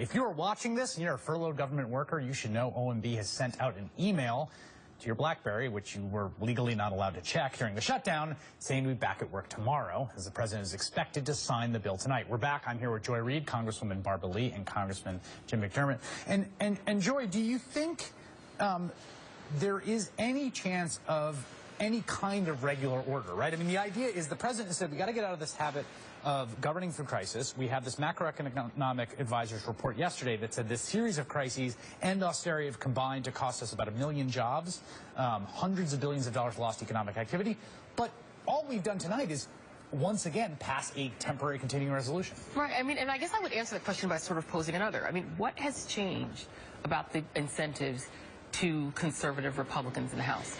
If you're watching this and you're a furloughed government worker, you should know OMB has sent out an email to your BlackBerry, which you were legally not allowed to check during the shutdown, saying we'll be back at work tomorrow, as the president is expected to sign the bill tonight. We're back. I'm here with Joy Reid, Congresswoman Barbara Lee, and Congressman Jim McDermott. And Joy, do you think there is any chance of any kind of regular order, right? I mean, the idea is the president said we got to get out of this habit of governing through crisis. We have this macroeconomic advisor's report yesterday that said this series of crises and austerity have combined to cost us about 1 million jobs, hundreds of billions of dollars lost economic activity. But all we've done tonight is once again pass a temporary continuing resolution. Right. I mean, and I guess I would answer the question by sort of posing another. I mean, what has changed about the incentives to conservative Republicans in the House?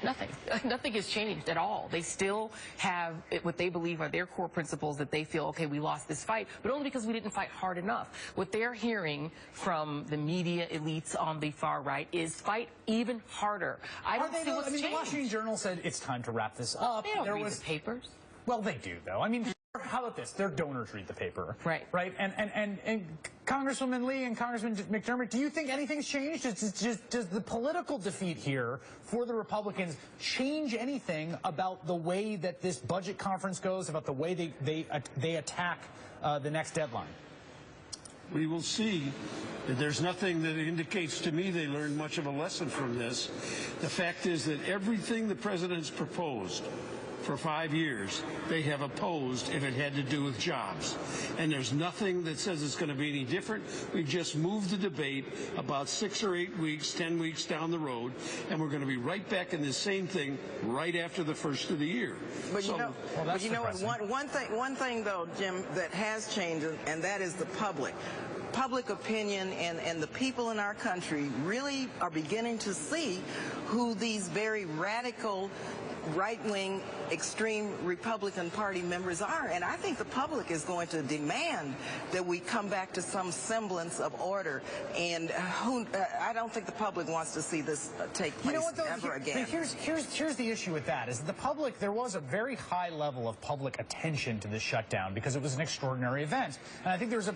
Nothing. Nothing has changed at all. They still have what they believe are their core principles that they feel, okay, we lost this fight, but only because we didn't fight hard enough. What they're hearing from the media elites on the far right is fight even harder. I don't see what's changed. The Washington Journal said it's time to wrap this up. They don't read the papers. Well, they do, though. I mean, how about this? Their donors read the paper. Right. Right? And Congresswoman Lee and Congressman McDermott, do you think anything's changed? Does the political defeat here for the Republicans change anything about the way that this budget conference goes, about the way they attack the next deadline? We will see. There's nothing that indicates to me they learned much of a lesson from this. The fact is that everything the president's proposed for 5 years, they have opposed if it had to do with jobs. And there's nothing that says it's going to be any different. We've just moved the debate about 6 or 8 weeks, 10 weeks down the road, and we're going to be right back in the same thing right after the first of the year. But one thing though, Jim, that has changed, and that is the public opinion and the people in our country really are beginning to see who these very radical right-wing extreme Republican Party members are. And I think the public is going to demand that we come back to some semblance of order. And I don't think the public wants to see this take place ever again. Here's the issue with that, is the public, there was a very high level of public attention to this shutdown because it was an extraordinary event. And I think there was a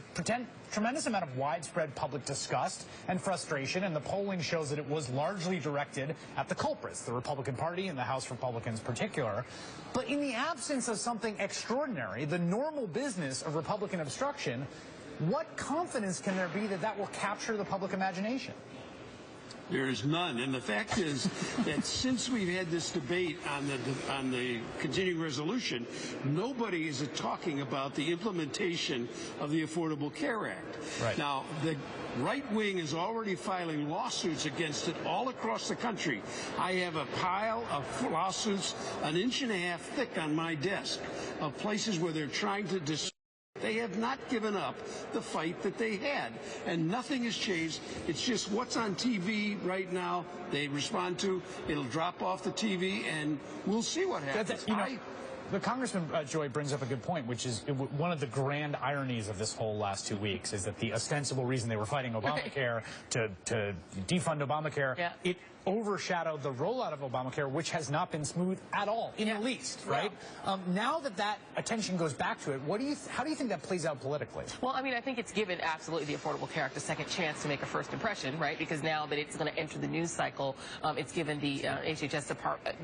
tremendous amount of widespread public disgust and frustration, and the polling shows that it was largely directed at the culprits, the Republican Party and the House Republicans in particular. But in the absence of something extraordinary, the normal business of Republican obstruction, what confidence can there be that that will capture the public imagination? There is none. And the fact is that since we've had this debate on the continuing resolution, nobody is talking about the implementation of the Affordable Care Act. Right. Now, the right wing is already filing lawsuits against it all across the country. I have a pile of lawsuits 1.5 inches thick on my desk of places where they're trying to They have not given up the fight that they had, and nothing has changed. It's just what's on TV right now they respond to. It'll drop off the TV, and we'll see what happens. The Congressman Joy brings up a good point, which is one of the grand ironies of this whole last 2 weeks is that the ostensible reason they were fighting Obamacare to defund Obamacare, it overshadowed the rollout of Obamacare, which has not been smooth at all, in the least, right? Now that attention goes back to it, how do you think that plays out politically? Well, I mean, I think it's given absolutely the Affordable Care Act a second chance to make a first impression, right? Because now that it's going to enter the news cycle, it's given the HHS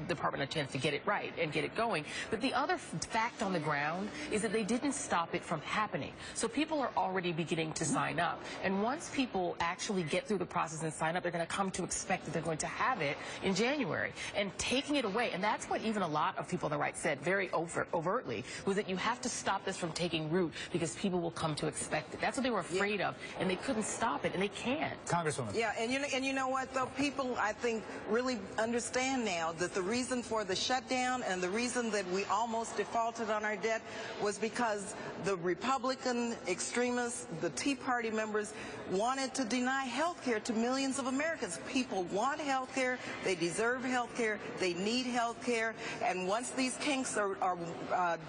department a chance to get it right and get it going. But the other fact on the ground is that they didn't stop it from happening. So people are already beginning to sign up. And once people actually get through the process and sign up, they're going to come to expect that they're going to have it in January. And taking it away, and that's what even a lot of people on the right said very overtly, was that you have to stop this from taking root because people will come to expect it. That's what they were afraid of, and they couldn't stop it, and they can't. Congresswoman. Yeah, and you know what, though? People, I think, really understand now that the reason for the shutdown and the reason that we almost defaulted on our debt was because the Republican extremists, the Tea Party members, wanted to deny health care to millions of Americans. People want health care. They deserve health care. They need health care. And once these kinks are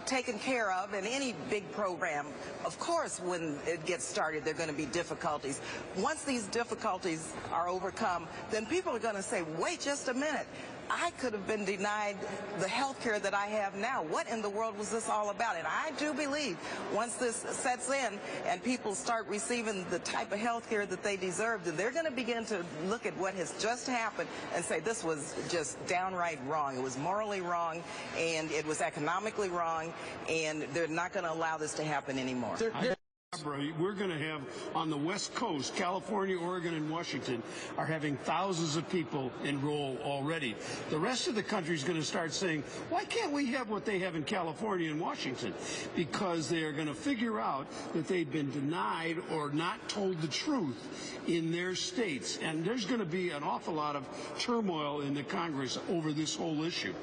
taken care of in any big program, of course, when it gets started, there are going to be difficulties. Once these difficulties are overcome, then people are going to say, wait just a minute. I could have been denied the health care that I have now. What in the world was this all about? And I do believe once this sets in and people start receiving the type of health care that they deserve, that they're going to begin to look at what has just happened and say this was just downright wrong. It was morally wrong, and it was economically wrong, and they're not going to allow this to happen anymore. We're going to have on the West Coast, California, Oregon, and Washington are having thousands of people enroll already. The rest of the country is going to start saying, why can't we have what they have in California and Washington? Because they are going to figure out that they've been denied or not told the truth in their states. And there's going to be an awful lot of turmoil in the Congress over this whole issue.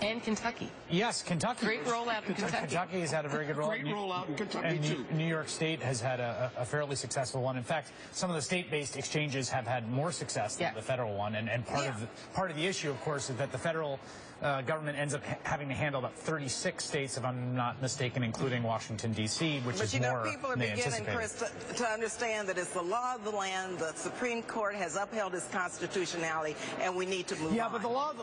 And Kentucky. Yes, Kentucky. Great rollout in Kentucky. Kentucky has had a very good rollout. Great rollout in Kentucky, and too. New York State has had a fairly successful one. In fact, some of the state-based exchanges have had more success than the federal one. And part of the issue, of course, is that the federal government ends up having to handle about 36 states, if I'm not mistaken, including Washington, D.C., which is more people are than they beginning, anticipated. Chris, to understand that it's the law of the land. The Supreme Court has upheld its constitutionality, and we need to move on. Yeah, but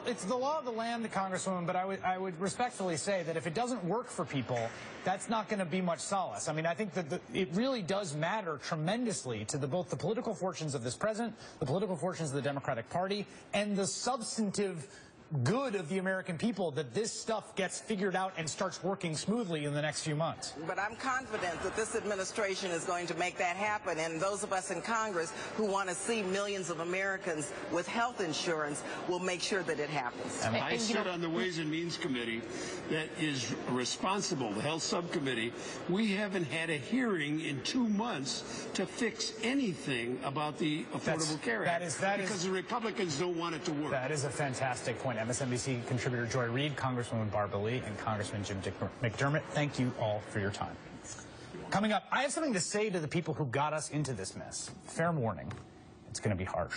it's the law of the land, the Congresswoman, but I would respectfully say that if it doesn't work for people, that's not going to be much solace. I mean, I think that it really does matter tremendously to both the political fortunes of this president, the political fortunes of the Democratic Party, and the substantive good of the American people that this stuff gets figured out and starts working smoothly in the next few months. But I'm confident that this administration is going to make that happen, and those of us in Congress who want to see millions of Americans with health insurance will make sure that it happens. And I sit on the Ways and Means Committee that is responsible, the Health Subcommittee. We haven't had a hearing in 2 months to fix anything about the Affordable Care Act because the Republicans don't want it to work. That is a fantastic point. MSNBC contributor Joy Reid, Congresswoman Barbara Lee, and Congressman Jim McDermott, thank you all for your time. Coming up, I have something to say to the people who got us into this mess. Fair warning, it's going to be harsh.